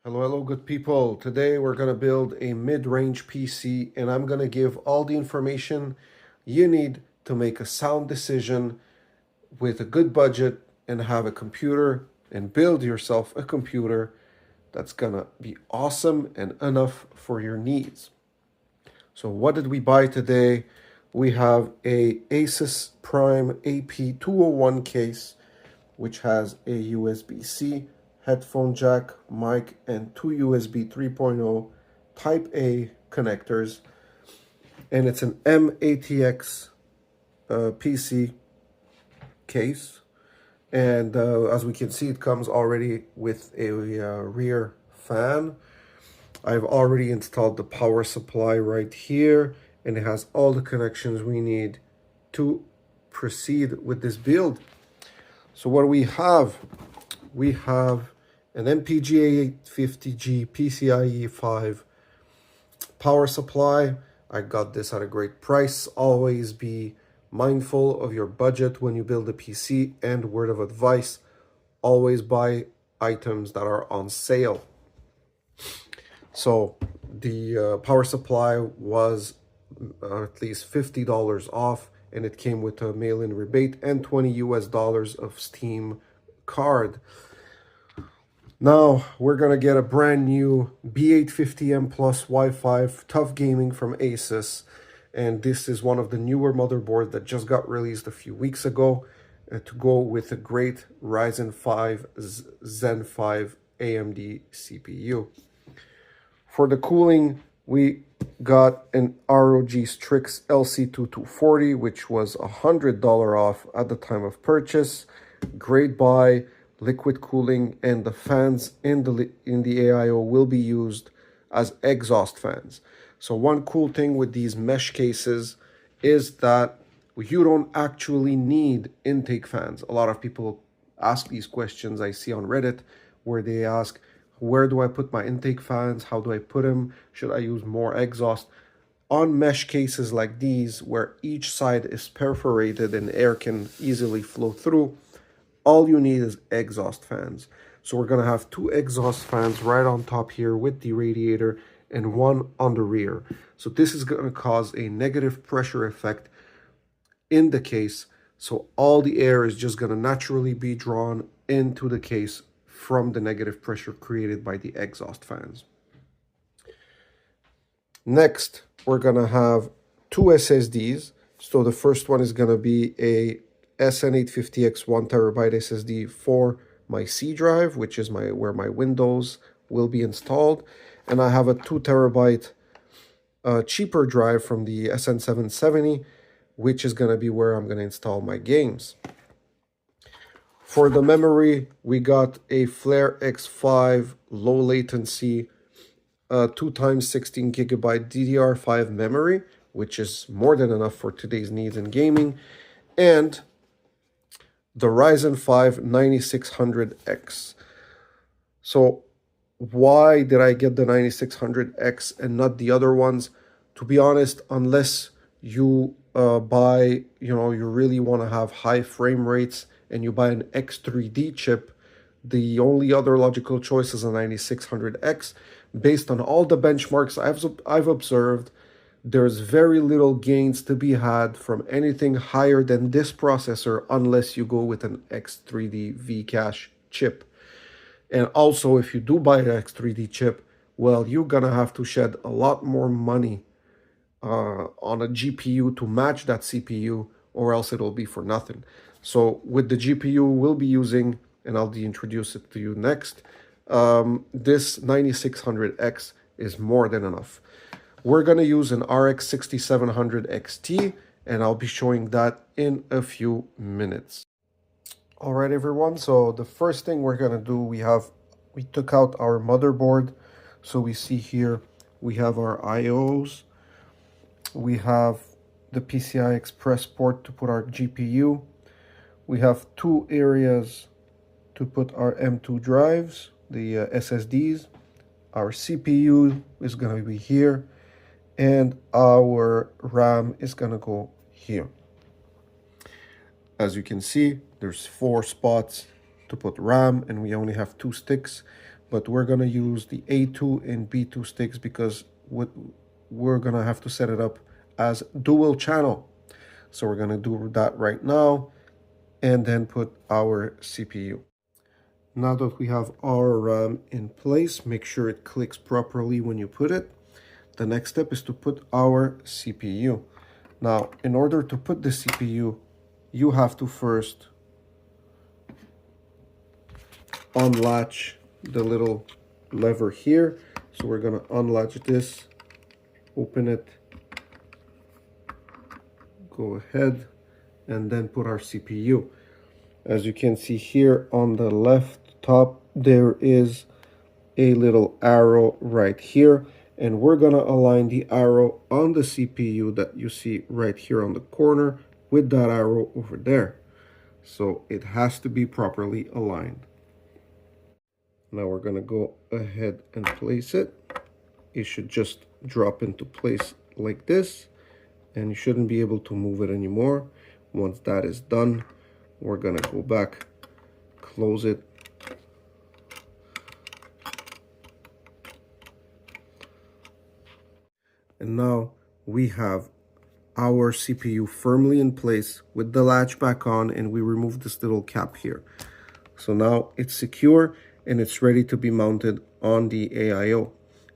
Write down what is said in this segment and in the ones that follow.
Hello, good people. Today we're going to build a mid-range PC and I'm going to give all the information you need to make a sound decision with a good budget and have a computer and build yourself a computer that's going to be awesome and enough for your needs. So what did we buy today? We have a Asus Prime AP201 case, which has a USB-C, headphone jack, mic, and two USB 3.0 Type A connectors. And it's an M-ATX PC case. And as we can see, it comes already with a rear fan. I've already installed the power supply right here, and it has all the connections we need to proceed with this build. So what do we have? We have an MPGA 850G PCIe 5 power supply. I got this at a great price. Always be mindful of your budget when you build a PC, and word of advice, always buy items that are on sale. So the power supply was at least $50 off, and it came with a mail-in rebate and $20 of Steam card. Now we're gonna get a brand new B850M plus Wi-Fi Tuf Gaming from Asus, and this is one of the newer motherboards that just got released a few weeks ago to go with a great Ryzen 5 Zen 5 AMD CPU. For the cooling, we got an ROG Strix LC2240, which was $100 off at the time of purchase. Great buy. Liquid cooling, and the fans in the AIO will be used as exhaust fans. So one cool thing with these mesh cases is that you don't actually need intake fans. A lot of people ask these questions I see on Reddit, where they ask, where do I put my intake fans? How do I put them? Should I use more exhaust? On mesh cases like these, where each side is perforated and air can easily flow through, all you need is exhaust fans. So we're gonna have two exhaust fans right on top here with the radiator and one on the rear. So this is gonna cause a negative pressure effect in the case. So all the air is just gonna naturally be drawn into the case from the negative pressure created by the exhaust fans. Next, we're gonna have two SSDs. So the first one is gonna be a SN850X 1TB SSD for my C drive, which is where my Windows will be installed. And I have a 2TB cheaper drive from the SN770, which is going to be where I'm going to install my games. For the memory, we got a Flare X5 low latency 2x16 GB DDR5 memory, which is more than enough for today's needs in gaming, and the Ryzen 5 9600X. So why did I get the 9600X and not the other ones? To be honest, unless you buy, you really want to have high frame rates and you buy an X3D chip, the only other logical choice is a 9600X. Based on all the benchmarks I've observed, there's very little gains to be had from anything higher than this processor unless you go with an X3D V-Cache chip. And also, if you do buy an X3D chip, well, you're gonna have to shed a lot more money on a GPU to match that CPU, or else it'll be for nothing. So with the GPU we'll be using, and I'll introduce it to you next, this 9600X is more than enough. We're going to use an RX 6700 XT, and I'll be showing that in a few minutes. All right, everyone. So the first thing we're going to do, we took out our motherboard. So we see here, we have our IOs. We have the PCI Express port to put our GPU. We have two areas to put our M2 drives, the SSDs. Our CPU is going to be here, and our RAM is gonna go here. As you can see, there's 4 spots to put RAM, and we only have 2 sticks. but we're going to use the A2 and B2 sticks because we're going to have to set it up as dual channel. So we're going to do that right now and then put our CPU. Now that we have our RAM in place, make sure it clicks properly when you put it. The next step is to put our CPU. Now, in order to put the CPU, you have to first unlatch the little lever here. So we're going to unlatch this, open it, go ahead, and then put our CPU. As you can see here on the left top, there is a little arrow right here, and we're going to align the arrow on the CPU that you see right here on the corner with that arrow over there. So it has to be properly aligned. Now we're going to go ahead and place it. It should just drop into place like this, and you shouldn't be able to move it anymore. Once that is done, we're going to go back, close it, and now we have our CPU firmly in place with the latch back on, and we remove this little cap here. So now it's secure and it's ready to be mounted on the AIO.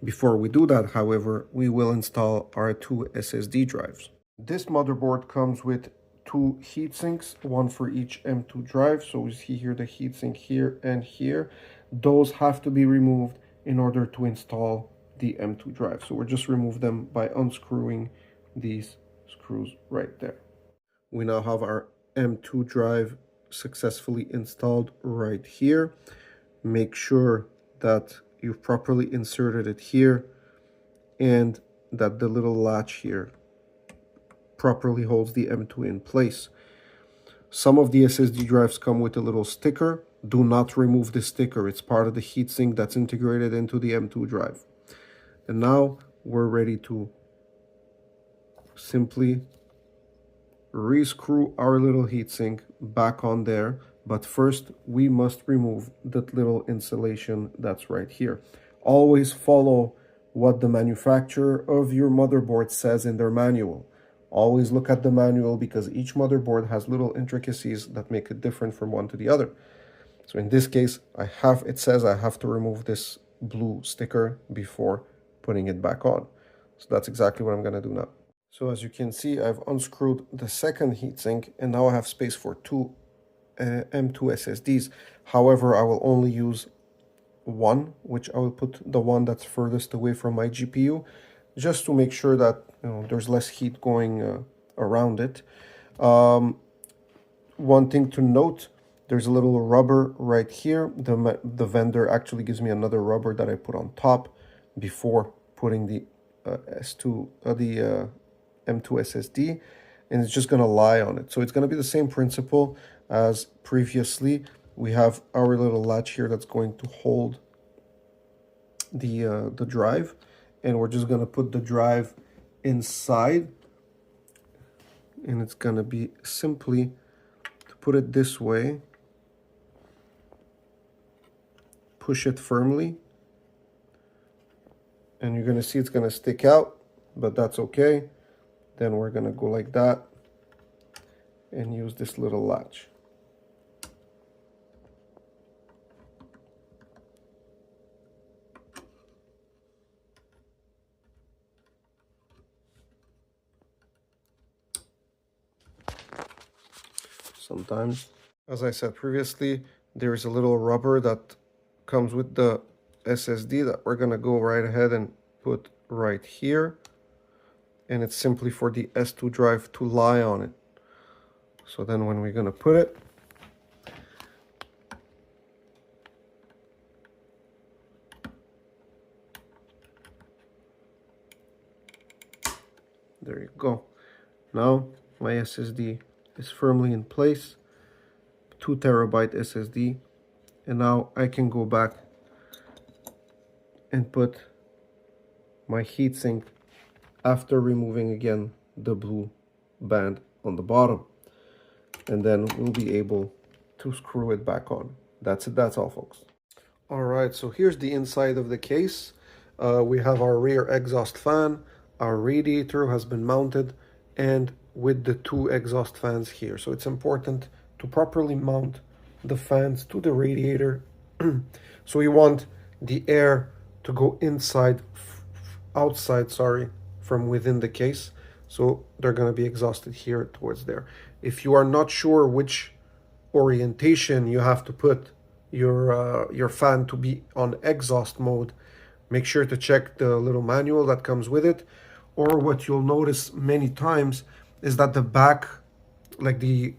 Before we do that, however, we will install our two SSD drives. This motherboard comes with two heat sinks, one for each M2 drive. So we see here the heat sink here and here. Those have to be removed in order to install the M2 drive. So we'll just remove them by unscrewing these screws right there. We now have our M2 drive successfully installed right here. Make sure that you've properly inserted it here and that the little latch here properly holds the M2 in place. Some of the SSD drives come with a little sticker. Do not remove the sticker. It's part of the heatsink that's integrated into the M2 drive. And now we're ready to simply rescrew our little heatsink back on there. But first, we must remove that little insulation that's right here. Always follow what the manufacturer of your motherboard says in their manual. Always look at the manual because each motherboard has little intricacies that make it different from one to the other. So in this case, it says I have to remove this blue sticker before putting it back on. So that's exactly what I'm going to do now. So as you can see, I've unscrewed the second heatsink and now I have space for two M2 SSDs. However, I will only use one, which I will put the one that's furthest away from my GPU, just to make sure that there's less heat going around it. One thing to note, there's a little rubber right here. The vendor actually gives me another rubber that I put on top before putting the M2 SSD, and it's just going to lie on it. So it's going to be the same principle as previously. We have our little latch here that's going to hold the drive, and we're just going to put the drive inside, and it's going to be simply to put it this way, push it firmly, and you're going to see it's going to stick out, but that's okay. Then we're going to go like that and use this little latch. Sometimes, as I said previously, there's a little rubber that comes with the SSD that we're going to go right ahead and put right here. And it's simply for the S2 drive to lie on it. So then when we're going to put it, there you go. Now my SSD is firmly in place, 2 terabyte SSD, and now I can go back and put my heatsink after removing again the blue band on the bottom, and then we'll be able to screw it back on. That's it. That's all, folks. All right, so here's the inside of the case. We have our rear exhaust fan, our radiator has been mounted, and with the two exhaust fans here. So it's important to properly mount the fans to the radiator. So we want the air to go outside, sorry, from within the case. So they're going to be exhausted here towards there. If you are not sure which orientation you have to put your fan to be on exhaust mode, make sure to check the little manual that comes with it. Or what you'll notice many times is that the back, like the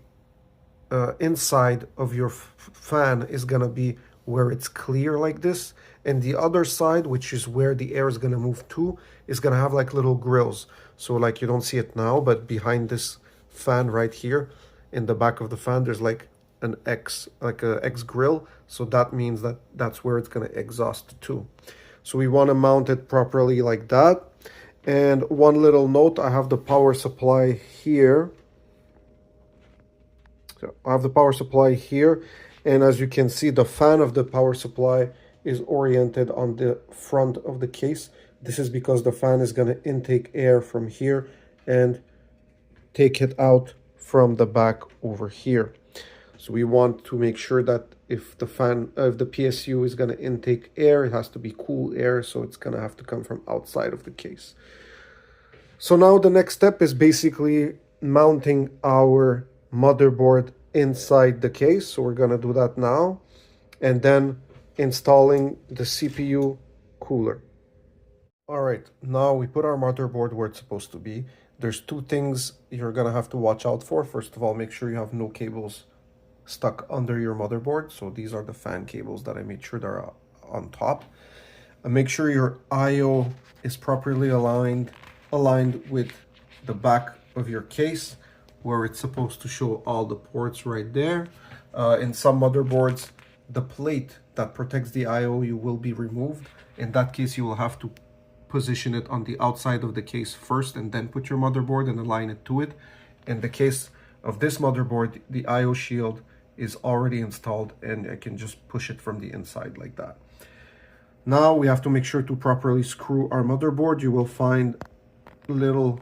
inside of your fan is gonna be where it's clear like this, and the other side, which is where the air is gonna move to, is gonna have like little grills. So like you don't see it now, but behind this fan right here in the back of the fan, there's like an X, like a X grill. So that means that that's where it's gonna exhaust to. So we want to mount it properly like that. And one little note, I have the power supply here. So I have the power supply here, and as you can see, the fan of the power supply is oriented on the front of the case. This is because the fan is going to intake air from here and take it out from the back over here. So we want to make sure that if the PSU is going to intake air, it has to be cool air, so it's going to have to come from outside of the case. So now the next step is basically mounting our motherboard inside the case. So we're going to do that now, and then installing the CPU cooler. All right, now we put our motherboard where it's supposed to be. There's two things you're going to have to watch out for. First of all, make sure you have no cables stuck under your motherboard. So these are the fan cables that I made sure they're on top. And make sure your IO is properly aligned with the back of your case, where it's supposed to show all the ports right there. In some motherboards, the plate that protects the IO will be removed. In that case, you will have to position it on the outside of the case first and then put your motherboard and align it to it. In the case of this motherboard, the IO shield is already installed and I can just push it from the inside like that. Now we have to make sure to properly screw our motherboard. You will find little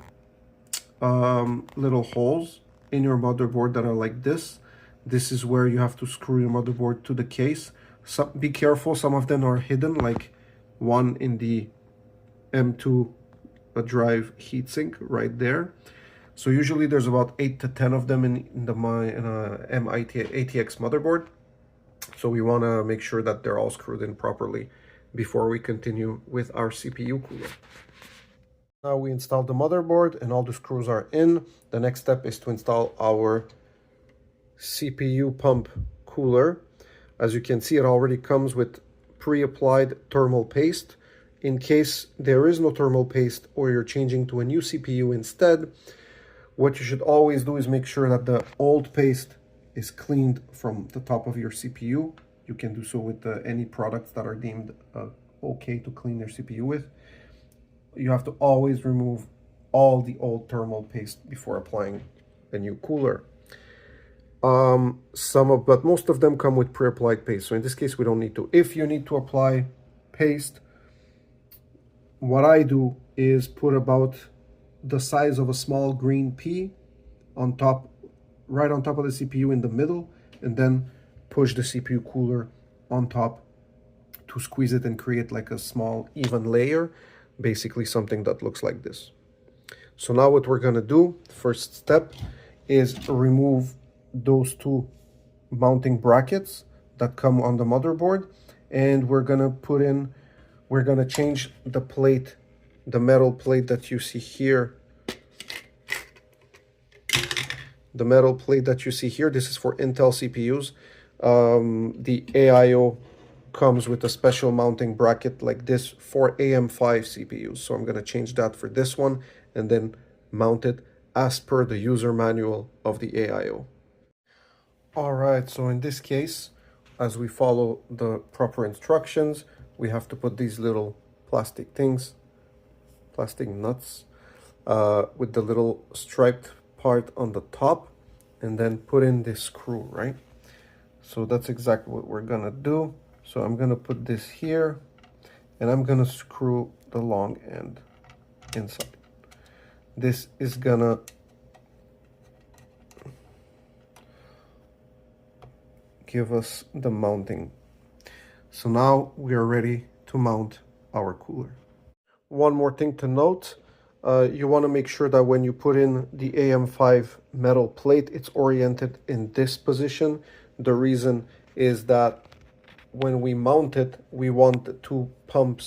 holes in your motherboard that are like this. This is where you have to screw your motherboard to the case. So be careful, some of them are hidden, like one in the M2 drive heatsink right there. So usually there's about 8 to 10 of them in ATX motherboard. So we want to make sure that they're all screwed in properly before we continue with our CPU cooler. Now we installed the motherboard and all the screws are in. The next step is to install our CPU pump cooler. As you can see, it already comes with pre-applied thermal paste. In case there is no thermal paste or you're changing to a new CPU instead, what you should always do is make sure that the old paste is cleaned from the top of your CPU. You can do so with any products that are deemed okay to clean your CPU with. You have to always remove all the old thermal paste before applying a new cooler. But most of them come with pre-applied paste. So in this case, we don't need to. If you need to apply paste, what I do is put about the size of a small green pea on top, right on top of the CPU in the middle, and then push the CPU cooler on top to squeeze it and create like a small even layer, basically something that looks like this. So now what we're going to do, first step, is remove those two mounting brackets that come on the motherboard, and we're going to change the plate, the metal plate that you see here. The metal plate that you see here, this is for Intel CPUs. The AIO comes with a special mounting bracket like this for AM5 CPUs. So I'm going to change that for this one and then mount it as per the user manual of the AIO. All right, so in this case, as we follow the proper instructions, we have to put these little plastic nuts with the little striped part on the top, and then put in this screw, right? So that's exactly what we're gonna do. So I'm gonna put this here, and I'm gonna screw the long end inside. This is gonna give us the mounting. So now we are ready to mount our cooler. One more thing to note, you want to make sure that when you put in the AM5 metal plate, it's oriented in this position. The reason is that when we mount it, we want the two pump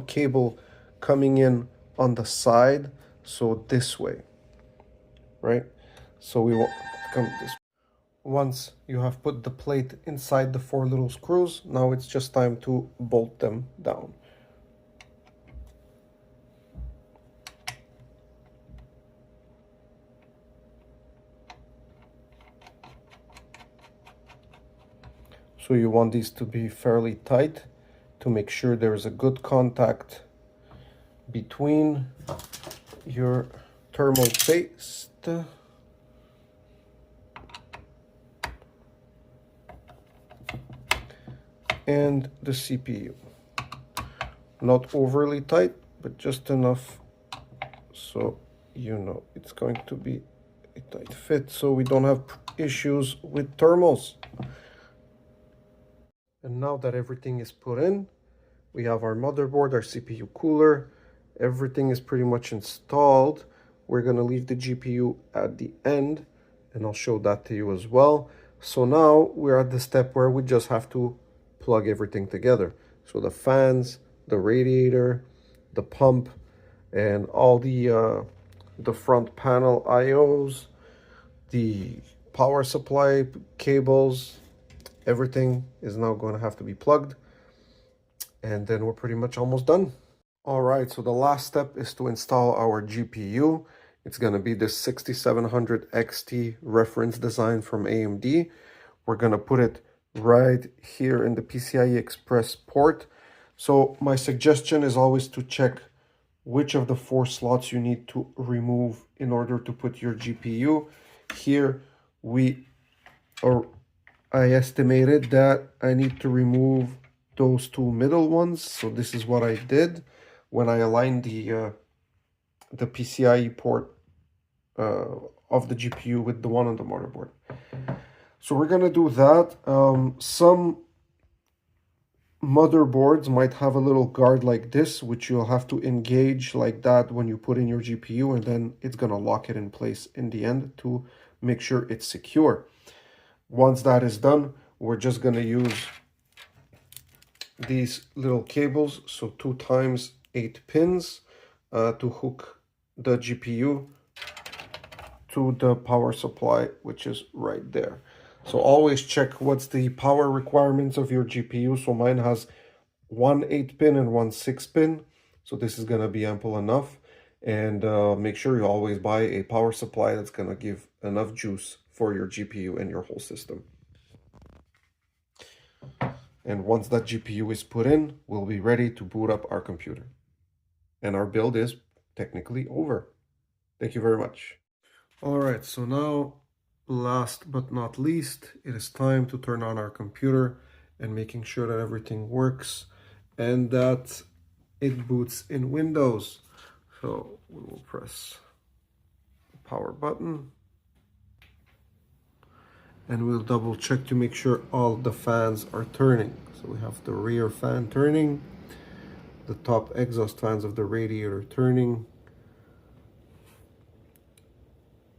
cable coming in on the side, so this way, right? So we want to come this way. Once you have put the plate inside the 4 little screws, now it's just time to bolt them down. So you want these to be fairly tight to make sure there is a good contact between your thermal paste and the CPU. Not overly tight, but just enough so you know it's going to be a tight fit, so we don't have issues with thermals. And now that everything is put in, we have our motherboard, our CPU cooler, everything is pretty much installed. We're gonna leave the GPU at the end, and I'll show that to you as well. So now we're at the step where we just have to plug everything together. So the fans, the radiator, the pump, and all the front panel IOs, the power supply cables, everything is now going to have to be plugged, and then we're pretty much almost done. All right, so the last step is to install our GPU. It's going to be this 6700 XT reference design from AMD. We're going to put it right here in the PCIe Express port. So my suggestion is always to check which of the 4 slots you need to remove in order to put your GPU. Here I estimated that I need to remove those 2 middle ones. So this is what I did when I aligned the PCIe port of the GPU with the one on the motherboard. So we're gonna do that. Some motherboards might have a little guard like this, which you'll have to engage like that when you put in your GPU, and then it's gonna lock it in place in the end to make sure it's secure. Once that is done, we're just gonna use these little cables, so 2 times 8 pins to hook the GPU to the power supply, which is right there. So always check what's the power requirements of your GPU. So mine has 1 8-pin and 1 6-pin. So this is gonna be ample enough. And make sure you always buy a power supply that's gonna give enough juice for your GPU and your whole system. And once that GPU is put in, we'll be ready to boot up our computer. And our build is technically over. Thank you very much. All right, so now, last but not least, it is time to turn on our computer and making sure that everything works and that it boots in Windows. So we will press the power button and we'll double check to make sure all the fans are turning. So we have the rear fan turning, the top exhaust fans of the radiator turning,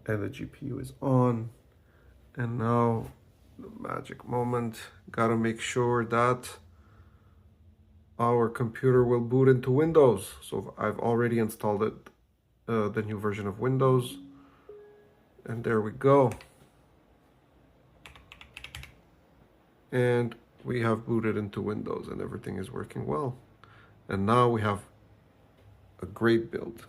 and the GPU is on. And now the magic moment, gotta make sure that our computer will boot into Windows. So I've already installed it, the new version of Windows, and there we go. And we have booted into Windows and everything is working well. And now we have a great build.